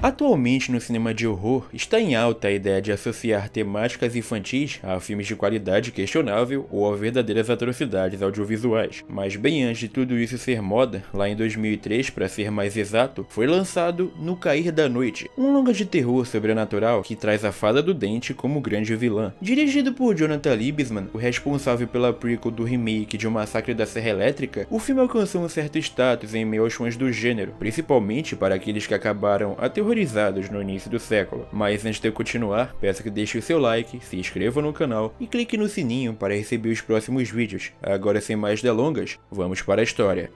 Atualmente, no cinema de horror, está em alta a ideia de associar temáticas infantis a filmes de qualidade questionável ou a verdadeiras atrocidades audiovisuais. Mas bem antes de tudo isso ser moda, lá em 2003, para ser mais exato, foi lançado No Cair da Noite, um longa de terror sobrenatural que traz a Fada do Dente como grande vilã. Dirigido por Jonathan Liebesman, o responsável pela prequel do remake de O Massacre da Serra Elétrica, o filme alcançou um certo status em meio aos fãs do gênero, principalmente para aqueles que acabaram aterrorizados no início do século. Mas antes de eu continuar, peço que deixe o seu like, se inscreva no canal e clique no sininho para receber os próximos vídeos. Agora, sem mais delongas, vamos para a história.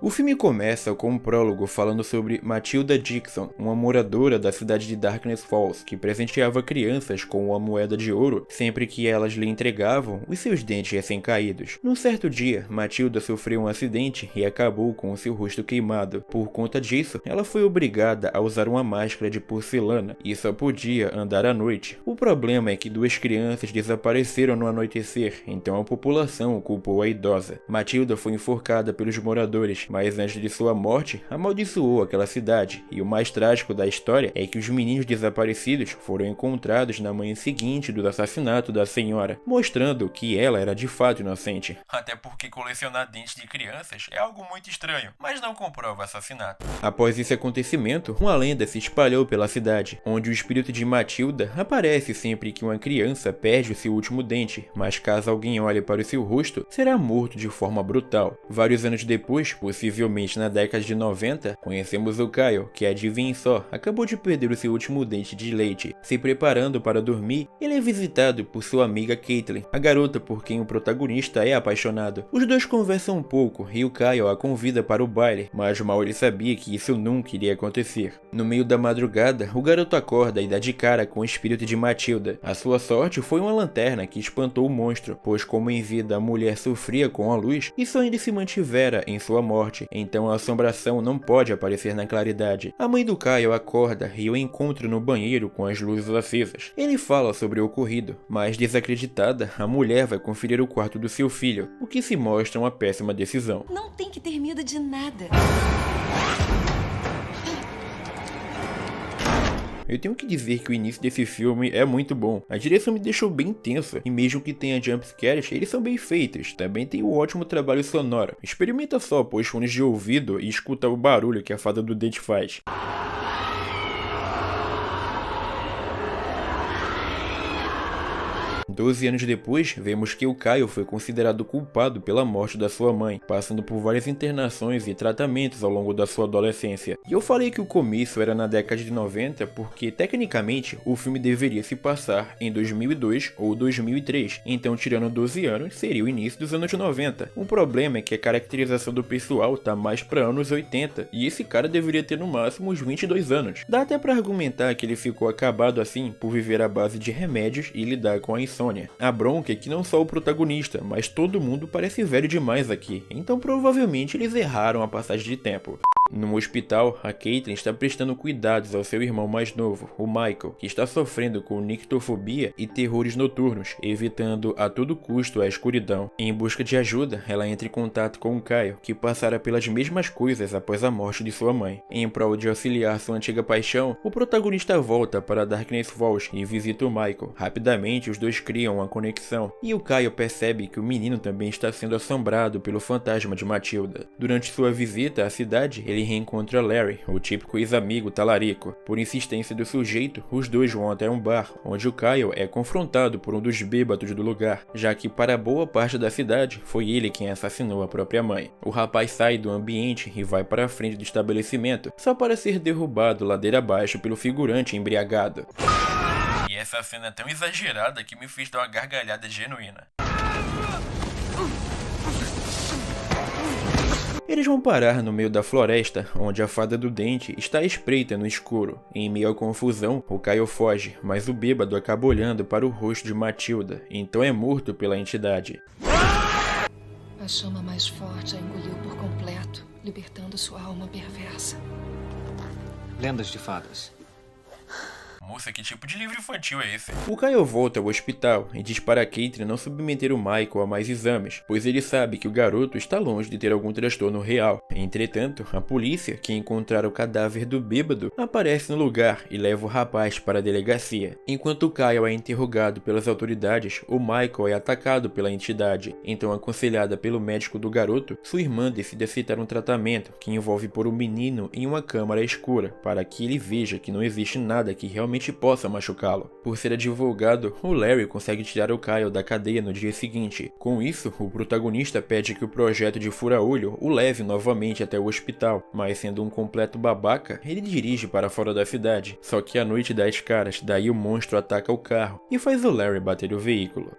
O filme começa com um prólogo falando sobre Matilda Dixon, uma moradora da cidade de Darkness Falls, que presenteava crianças com uma moeda de ouro sempre que elas lhe entregavam os seus dentes recém-caídos. Num certo dia, Matilda sofreu um acidente e acabou com o seu rosto queimado. Por conta disso, ela foi obrigada a usar uma máscara de porcelana e só podia andar à noite. O problema é que duas crianças desapareceram no anoitecer, então a população culpou a idosa. Matilda foi enforcada pelos moradores, mas antes de sua morte, amaldiçoou aquela cidade, e o mais trágico da história é que os meninos desaparecidos foram encontrados na manhã seguinte do assassinato da senhora, mostrando que ela era de fato inocente. Até porque colecionar dentes de crianças é algo muito estranho, mas não comprova assassinato. Após esse acontecimento, uma lenda se espalhou pela cidade, onde o espírito de Matilda aparece sempre que uma criança perde o seu último dente, mas caso alguém olhe para o seu rosto, será morto de forma brutal. Vários anos depois, possivelmente na década de 90, conhecemos o Kyle, que adivinhem só, acabou de perder o seu último dente de leite. Se preparando para dormir, ele é visitado por sua amiga Caitlin, a garota por quem o protagonista é apaixonado. Os dois conversam um pouco e o Kyle a convida para o baile, mas mal ele sabia que isso nunca iria acontecer. No meio da madrugada, o garoto acorda e dá de cara com o espírito de Matilda. A sua sorte foi uma lanterna que espantou o monstro, pois como em vida a mulher sofria com a luz, isso ainda se mantivera em sua morte. Então a assombração não pode aparecer na claridade. A mãe do Kyle acorda e o encontra no banheiro com as luzes acesas. Ele fala sobre o ocorrido, mas desacreditada, a mulher vai conferir o quarto do seu filho, o que se mostra uma péssima decisão. Não tem que ter medo de nada. Eu tenho que dizer que o início desse filme é muito bom. A direção me deixou bem tensa, e mesmo que tenha jumpscares, eles são bem feitos. Também tem um ótimo trabalho sonoro. Experimenta só pôr fones de ouvido e escuta o barulho que a Fada do Dente faz. 12 anos depois, vemos que o Kyle foi considerado culpado pela morte da sua mãe, passando por várias internações e tratamentos ao longo da sua adolescência. E eu falei que o começo era na década de 90 porque, tecnicamente, o filme deveria se passar em 2002 ou 2003, então tirando 12 anos, seria o início dos anos 90. O problema é que a caracterização do pessoal tá mais para anos 80, e esse cara deveria ter no máximo uns 22 anos. Dá até para argumentar que ele ficou acabado assim por viver à base de remédios e lidar com a insônia. A bronca é que não só o protagonista, mas todo mundo parece velho demais aqui, então provavelmente eles erraram a passagem de tempo. No hospital, a Caitlin está prestando cuidados ao seu irmão mais novo, o Michael, que está sofrendo com nictofobia e terrores noturnos, evitando a todo custo a escuridão. Em busca de ajuda, ela entra em contato com o Kyle, que passara pelas mesmas coisas após a morte de sua mãe. Em prol de auxiliar sua antiga paixão, o protagonista volta para Darkness Falls e visita o Michael. Rapidamente, os dois criam uma conexão, e o Kyle percebe que o menino também está sendo assombrado pelo fantasma de Matilda. Durante sua visita à cidade, ele reencontra Larry, o típico ex-amigo talarico. Por insistência do sujeito, os dois vão até um bar, onde o Kyle é confrontado por um dos bêbados do lugar, já que para boa parte da cidade, foi ele quem assassinou a própria mãe. O rapaz sai do ambiente e vai para a frente do estabelecimento, só para ser derrubado ladeira abaixo pelo figurante embriagado. E essa cena é tão exagerada que me fez dar uma gargalhada genuína. Eles vão parar no meio da floresta, onde a Fada do Dente está à espreita no escuro. Em meio à confusão, o Kyle foge, mas o bêbado acaba olhando para o rosto de Matilda, então é morto pela entidade. A chama mais forte a engoliu por completo, libertando sua alma perversa. Lendas de fadas. Moça, que tipo de livro infantil é esse? O Kyle volta ao hospital e diz para Caitlin não submeter o Michael a mais exames, pois ele sabe que o garoto está longe de ter algum transtorno real. Entretanto, a polícia, que encontrar o cadáver do bêbado, aparece no lugar e leva o rapaz para a delegacia. Enquanto o Kyle é interrogado pelas autoridades, o Michael é atacado pela entidade. Então, aconselhada pelo médico do garoto, sua irmã decide aceitar um tratamento que envolve pôr o menino em uma câmara escura, para que ele veja que não existe nada que realmente possa machucá-lo. Por ser advogado, o Larry consegue tirar o Kyle da cadeia no dia seguinte. Com isso, o protagonista pede que o projeto de fura-olho o leve novamente até o hospital, mas sendo um completo babaca, ele dirige para fora da cidade. Só que a noite dá as caras, daí o monstro ataca o carro e faz o Larry bater o veículo.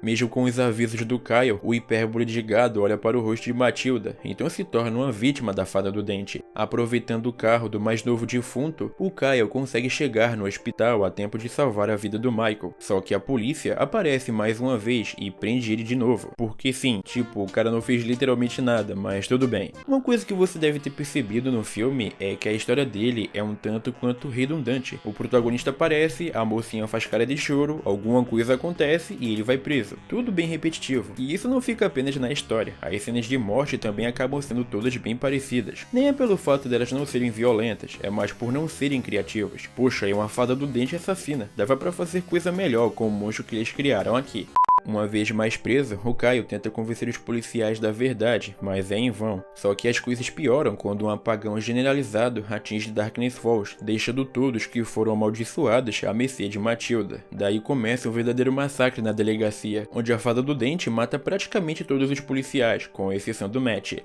Mesmo com os avisos do Kyle, o hipérbole de gado olha para o rosto de Matilda, então se torna uma vítima da Fada do Dente. Aproveitando o carro do mais novo defunto, o Kyle consegue chegar no hospital a tempo de salvar a vida do Michael. Só que a polícia aparece mais uma vez e prende ele de novo. Porque sim, tipo, o cara não fez literalmente nada, mas tudo bem. Uma coisa que você deve ter percebido no filme é que a história dele é um tanto quanto redundante. O protagonista aparece, a mocinha faz cara de choro, alguma coisa acontece e ele vai preso. Tudo bem repetitivo, e isso não fica apenas na história, as cenas de morte também acabam sendo todas bem parecidas. Nem é pelo fato delas não serem violentas, é mais por não serem criativas. Poxa, é uma Fada do Dente assassina, dava pra fazer coisa melhor com o monstro que eles criaram aqui. Uma vez mais preso, o Kyle tenta convencer os policiais da verdade, mas é em vão. Só que as coisas pioram quando um apagão generalizado atinge Darkness Falls, deixando todos que foram amaldiçoados à mercê de Matilda. Daí começa um verdadeiro massacre na delegacia, onde a Fada do Dente mata praticamente todos os policiais, com exceção do Matt.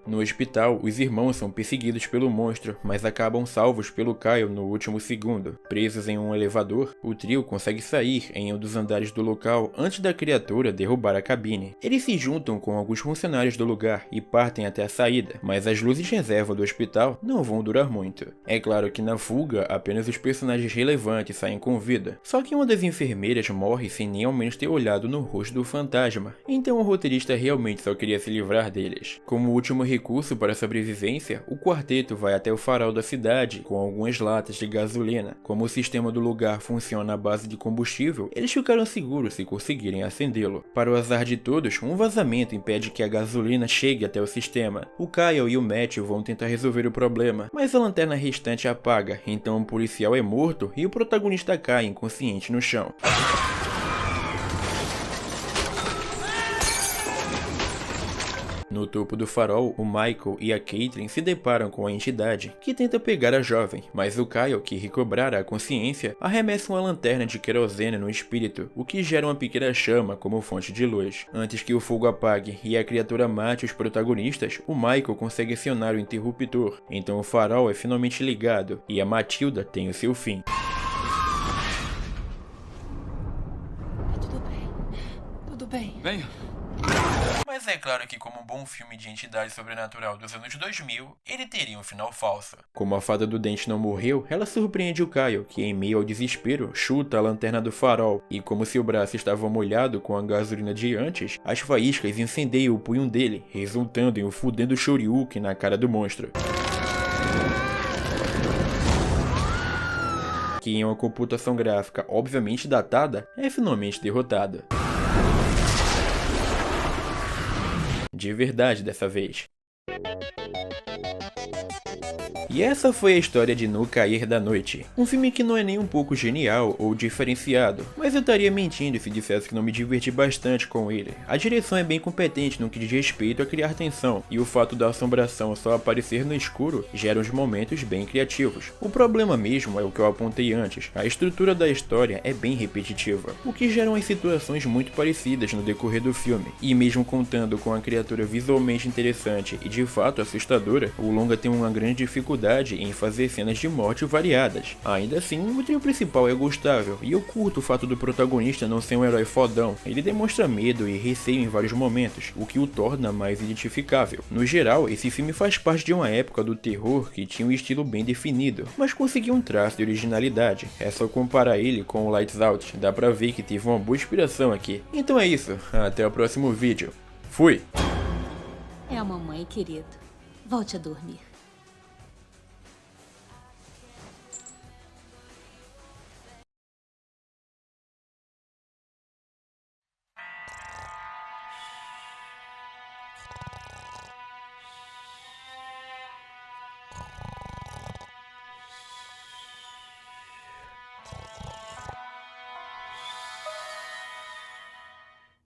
No hospital, os irmãos são perseguidos pelo monstro, mas acabam salvos pelo Kyle no último segundo. Presos em um elevador, o trio consegue sair em um dos andares do local antes da criatura derrubar a cabine. Eles se juntam com alguns funcionários do lugar e partem até a saída, mas as luzes de reserva do hospital não vão durar muito. É claro que na fuga, apenas os personagens relevantes saem com vida, só que uma das enfermeiras morre sem nem ao menos ter olhado no rosto do fantasma, então o roteirista realmente só queria se livrar deles. Como último recurso para a sobrevivência, o quarteto vai até o farol da cidade com algumas latas de gasolina. Como o sistema do lugar funciona à base de combustível, eles ficaram seguros se conseguirem acendê-lo. Para o azar de todos, um vazamento impede que a gasolina chegue até o sistema. O Kyle e o Matthew vão tentar resolver o problema, mas a lanterna restante apaga, então o policial é morto e o protagonista cai inconsciente no chão. No topo do farol, o Michael e a Caitlin se deparam com a entidade, que tenta pegar a jovem, mas o Kyle, que recobrara a consciência, arremessa uma lanterna de querosene no espírito, o que gera uma pequena chama como fonte de luz. Antes que o fogo apague e a criatura mate os protagonistas, o Michael consegue acionar o interruptor, então o farol é finalmente ligado e a Matilda tem o seu fim. Tudo bem. Tudo bem. Venha. Mas é claro que, como um bom filme de entidade sobrenatural dos anos 2000, ele teria um final falso. Como a Fada do Dente não morreu, ela surpreende o Kyle, que em meio ao desespero, chuta a lanterna do farol, e como seu braço estava molhado com a gasolina de antes, as faíscas incendeiam o punho dele, resultando em um fudendo shoryuken na cara do monstro. Que em uma computação gráfica obviamente datada, é finalmente derrotada. De verdade dessa vez. E essa foi a história de No Cair da Noite. Um filme que não é nem um pouco genial ou diferenciado, mas eu estaria mentindo se dissesse que não me diverti bastante com ele. A direção é bem competente no que diz respeito a criar tensão, e o fato da assombração só aparecer no escuro gera uns momentos bem criativos. O problema mesmo é o que eu apontei antes, a estrutura da história é bem repetitiva, o que gera umas situações muito parecidas no decorrer do filme, e mesmo contando com a criatura visualmente interessante e de fato assustadora, o longa tem uma grande dificuldade em fazer cenas de morte variadas. Ainda assim, o trio principal é gostável, e eu curto o fato do protagonista não ser um herói fodão. Ele demonstra medo e receio em vários momentos, o que o torna mais identificável. No geral, esse filme faz parte de uma época do terror que tinha um estilo bem definido, mas conseguiu um traço de originalidade. É só comparar ele com o Lights Out, dá pra ver que teve uma boa inspiração aqui. Então é isso, até o próximo vídeo. Fui! É a mamãe, querido. Volte a dormir.